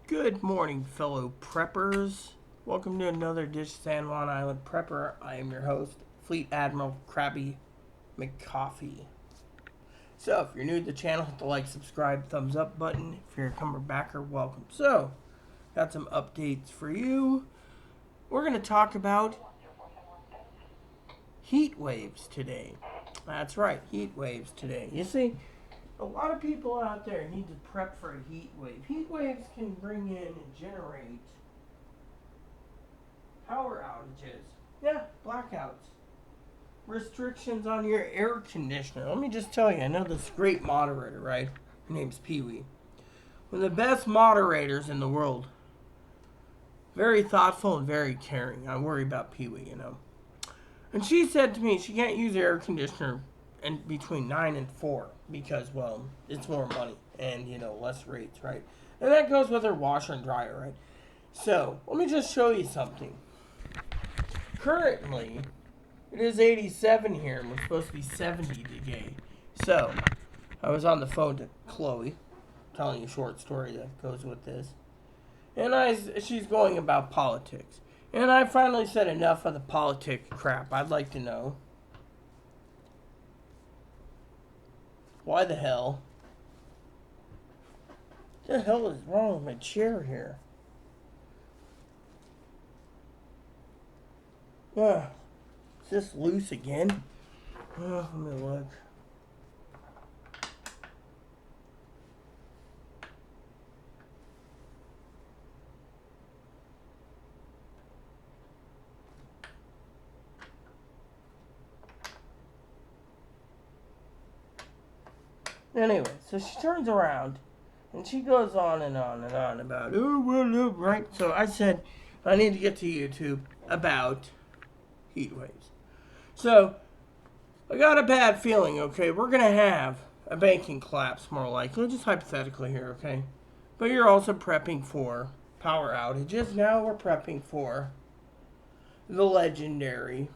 Good morning, fellow preppers. Welcome to another Dish San Juan Island Prepper. I am your host, Fleet Admiral Krabby McCoffee. So, if you're new to the channel, hit the like, subscribe, thumbs up button. If you're a comer backer, welcome. So, got some updates for you. We're going to talk about heat waves today. That's right, heat waves today. You see, a lot of people out there need to prep for a heat wave. Heat waves can bring in and generate power outages. Yeah, blackouts. Restrictions on your air conditioner. Let me just tell you, I know this great moderator, right? Her name's Pee Wee. One of the best moderators in the world. Very thoughtful and very caring. I worry about Pee Wee, And she said to me she can't use the air conditioner in between 9 and 4 because, well, it's more money and, less rates, right? And that goes with her washer and dryer, right? So, let me just show you something. Currently, it is 87 here and we're supposed to be 70 today. So, I was on the phone to Chloe, telling you a short story that goes with this. And she's going about politics. And I finally said enough of the politic crap. I'd like to know, why the hell? What the hell is wrong with my chair here? Is this loose again? Let me look. Anyway, so she turns around and she goes on and on and on about, oh, well, right? So I said, I need to get to YouTube about heat waves. So I got a bad feeling, okay? We're going to have a banking collapse more likely, just hypothetically here, okay? But you're also prepping for power outages. Now we're prepping for the legendary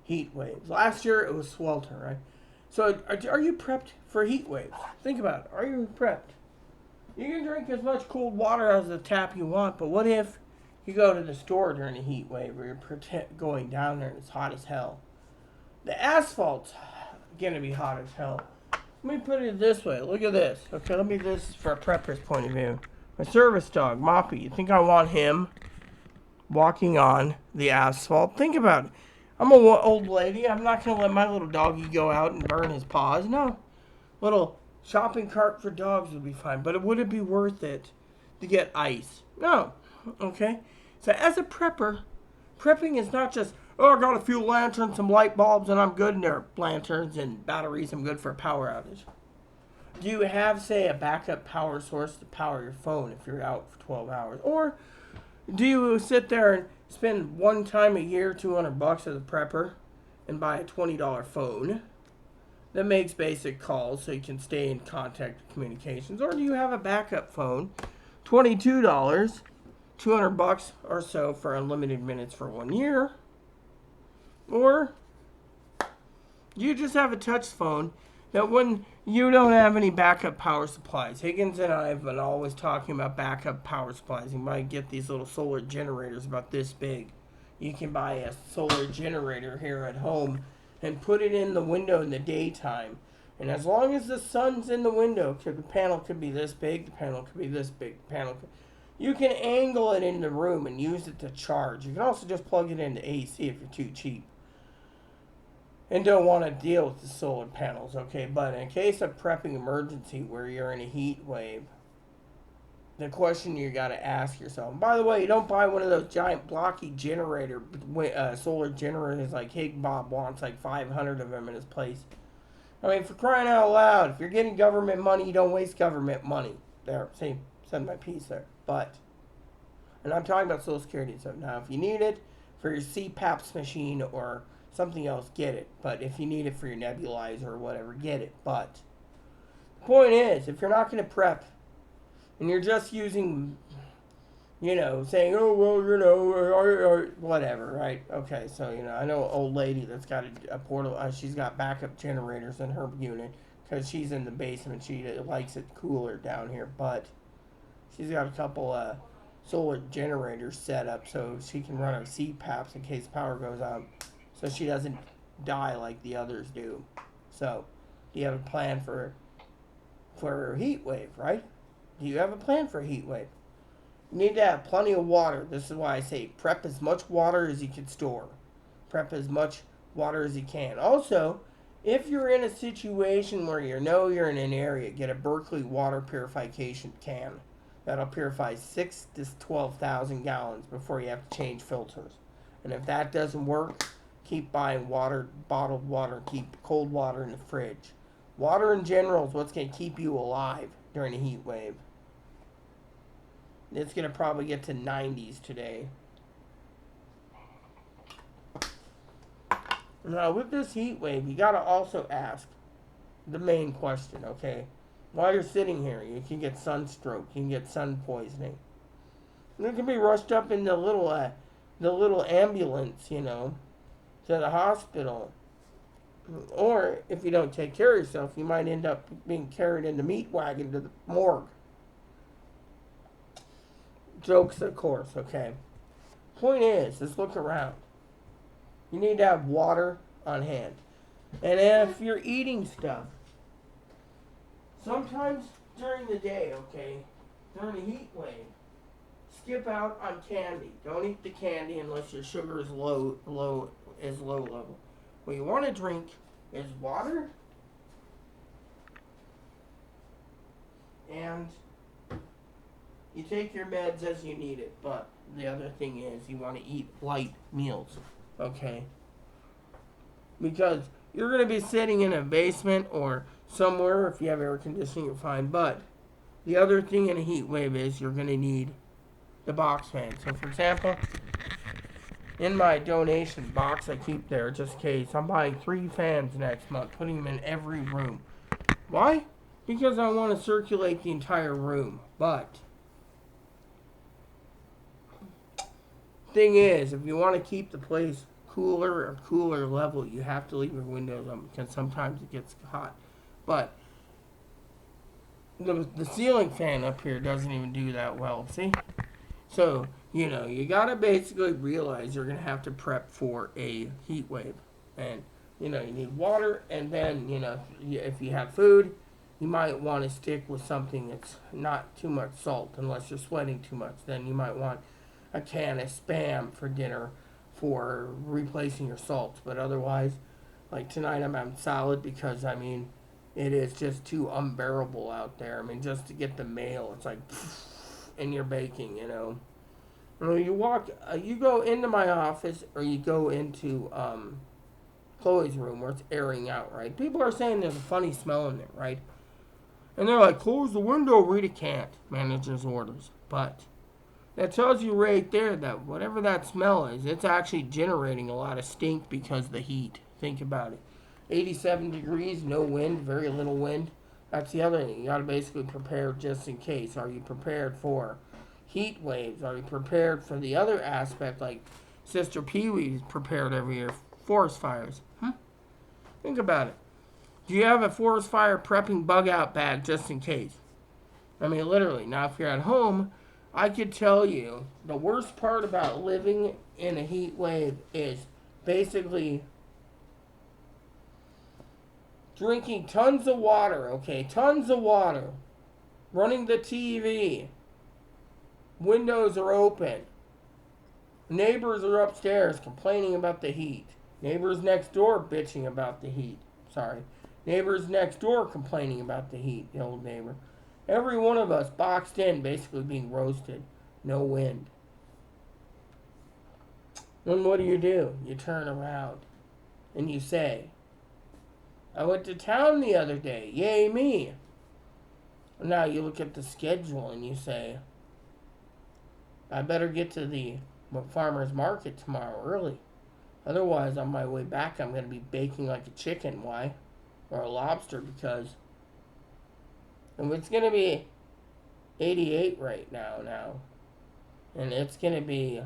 heat waves. Last year it was swelter, right? So are you prepped for heat waves? Think about it. Are you prepped? You can drink as much cold water out of the tap you want, but what if you go to the store during a heat wave or you're going down there and it's hot as hell? The asphalt's going to be hot as hell. Let me put it this way. Look at this. Okay, let me do this for a prepper's point of view. My service dog, Moppy. You think I want him walking on the asphalt? Think about it. I'm an old lady. I'm not going to let my little doggy go out and burn his paws. No. Little shopping cart for dogs would be fine. But would it be worth it to get ice? No. Okay? So as a prepper, prepping is not just, oh, I got a few lanterns, some light bulbs, and I'm good. And they're lanterns and batteries. I'm good for a power outage. Do you have, say, a backup power source to power your phone if you're out for 12 hours? Or do you sit there and spend one time a year $200 as a prepper and buy a $20 phone that makes basic calls so you can stay in contact with communications? Or do you have a backup phone, $22, $200 or so for unlimited minutes for 1 year? Or you just have a touch phone that when you don't have any backup power supplies. Higgins and I have been always talking about backup power supplies. You might get these little solar generators about this big. You can buy a solar generator here at home and put it in the window in the daytime. And as long as the sun's in the window, the panel could be this big, the panel could be this big, you can angle it in the room and use it to charge. You can also just plug it into AC if you're too cheap and don't want to deal with the solar panels, okay? But in case of prepping emergency where you're in a heat wave, the question you got to ask yourself, and by the way, you don't buy one of those giant blocky solar generators like Hig Bob wants like 500 of them in his place. I mean, for crying out loud, if you're getting government money, you don't waste government money. There, see, send my piece there. But, and I'm talking about Social Security and stuff. Now, if you need it for your CPAPs machine or something else, get it. But if you need it for your nebulizer or whatever, get it. But the point is, if you're not going to prep and you're just using, saying, oh, well, or whatever, right? Okay, so, I know an old lady that's got a portable, she's got backup generators in her unit because she's in the basement. She likes it cooler down here. But She's got a couple solar generators set up so she can run her CPAPs in case power goes out, so she doesn't die like the others do. So, do you have a plan for a heat wave, right? Do you have a plan for a heat wave? You need to have plenty of water. This is why I say prep as much water as you can store. Prep as much water as you can. Also, if you're in a situation where you're in an area, get a Berkeley water purification can. That'll purify 6 to 12,000 gallons before you have to change filters. And if that doesn't work, keep buying water, bottled water, keep cold water in the fridge. Water in general is what's going to keep you alive during a heat wave. It's going to probably get to 90s today. Now, with this heat wave, you got to also ask the main question, okay? While you're sitting here, you can get sunstroke, you can get sun poisoning. You can be rushed up in the little ambulance, to the hospital. Or, if you don't take care of yourself, you might end up being carried in the meat wagon to the morgue. Jokes, of course, okay? Point is, just look around. You need to have water on hand. And if you're eating stuff, sometimes during the day, okay, during a heat wave, skip out on candy. Don't eat the candy unless your sugar is low level. What you want to drink is water and you take your meds as you need it. But the other thing is you want to eat light meals, okay? Because you're going to be sitting in a basement or somewhere. If you have air conditioning, you're fine. But the other thing in a heat wave is you're going to need the box fan. So, for example, in my donation box I keep there, just in case, I'm buying 3 fans next month, putting them in every room. Why? Because I want to circulate the entire room. But thing is, if you want to keep the place cooler level, you have to leave your windows open because sometimes it gets hot. But the ceiling fan up here doesn't even do that well, see? So, you gotta basically realize you're gonna have to prep for a heat wave. And, you need water, and then, if you have food, you might want to stick with something that's not too much salt unless you're sweating too much. Then you might want a can of Spam for dinner for replacing your salts. But otherwise, like tonight I'm having salad because, it is just too unbearable out there. Just to get the mail, it's like, and you're baking, When you go into my office or you go into Chloe's room where it's airing out, right? People are saying there's a funny smell in there, right? And they're like, close the window. Rita can't. Manager's orders. But that tells you right there that whatever that smell is, it's actually generating a lot of stink because of the heat. Think about it. 87 degrees, no wind, very little wind. That's the other thing. You got to basically prepare just in case. Are you prepared for heat waves? Are you prepared for the other aspect, like Sister Pee-wee's prepared every year, forest fires? Think about it. Do you have a forest fire prepping bug out bag just in case? Literally. Now, if you're at home, I could tell you the worst part about living in a heat wave is basically drinking tons of water, okay? Tons of water. Running the TV. Windows are open. Neighbors are upstairs complaining about the heat. Neighbors next door bitching about the heat. Sorry. Neighbors next door complaining about the heat, the old neighbor. Every one of us boxed in, basically being roasted. No wind. Then what do? You turn around and you say, I went to town the other day. Yay me. Now you look at the schedule and you say, I better get to the farmer's market tomorrow early. Otherwise, on my way back, I'm going to be baking like a chicken. Why? Or a lobster, because if it's going to be 88 right now, and it's going to be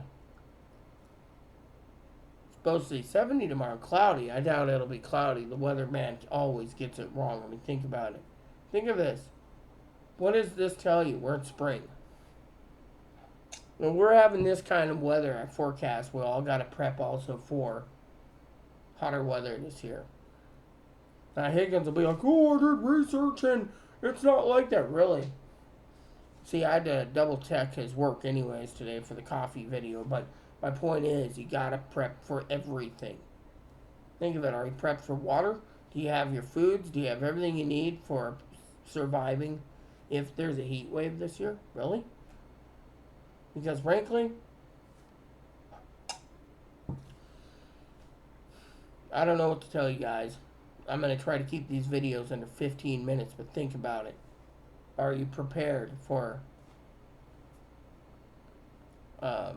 supposed to be 70 tomorrow, cloudy. I doubt it'll be cloudy. The weatherman always gets it wrong. Think about it. Think of this. What does this tell you? We're in spring. When we're having this kind of weather at forecast, we all got to prep also for hotter weather this year. Now Higgins will be like, oh, I did research and it's not like that. Really? See, I had to double check his work anyways today for the coffee video, but my point is, you gotta prep for everything. Think of it, are you prepped for water? Do you have your foods? Do you have everything you need for surviving if there's a heat wave this year? Really? Because frankly, I don't know what to tell you guys. I'm going to try to keep these videos under 15 minutes, but think about it. Are you prepared for are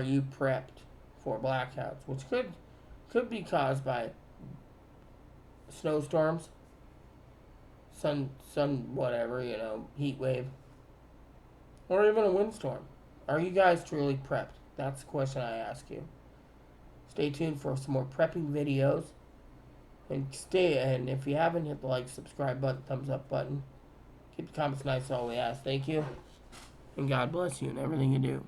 you prepped for blackouts, which could be caused by snowstorms, sun whatever, heat wave, or even a windstorm. Are you guys truly prepped? That's the question I ask you. Stay tuned for some more prepping videos. And if you haven't, hit the like, subscribe button, thumbs up button. Keep the comments nice, all we ask. Thank you. And God bless you in everything you do.